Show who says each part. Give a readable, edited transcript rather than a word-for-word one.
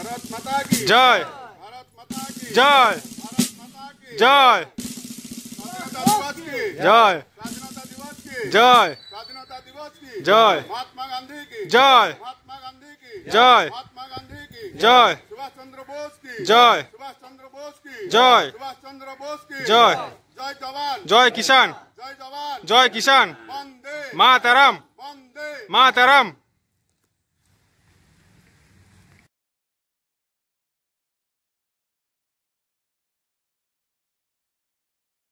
Speaker 1: भारत माता की
Speaker 2: जय।
Speaker 1: भारत माता की
Speaker 2: जय।
Speaker 1: भारत माता की
Speaker 2: जय।
Speaker 1: स्वाधीनता दिवस की
Speaker 2: जय।
Speaker 1: स्वाधीनता दिवस की
Speaker 2: जय।
Speaker 1: स्वाधीनता दिवस की
Speaker 2: जय।
Speaker 1: महात्मा गांधी की
Speaker 2: जय।
Speaker 1: महात्मा गांधी की
Speaker 2: जय।
Speaker 1: महात्मा गांधी की
Speaker 2: जय।
Speaker 1: सुभाष चंद्र बोस की
Speaker 2: जय।
Speaker 1: सुभाष चंद्र बोस की
Speaker 2: जय।
Speaker 1: सुभाष चंद्र बोस की
Speaker 2: जय।
Speaker 1: जय जवान
Speaker 2: जय किसान।
Speaker 1: जय जवान
Speaker 2: जय किसान।
Speaker 1: वंदे
Speaker 2: मातरम।
Speaker 1: वंदे
Speaker 2: मातरम।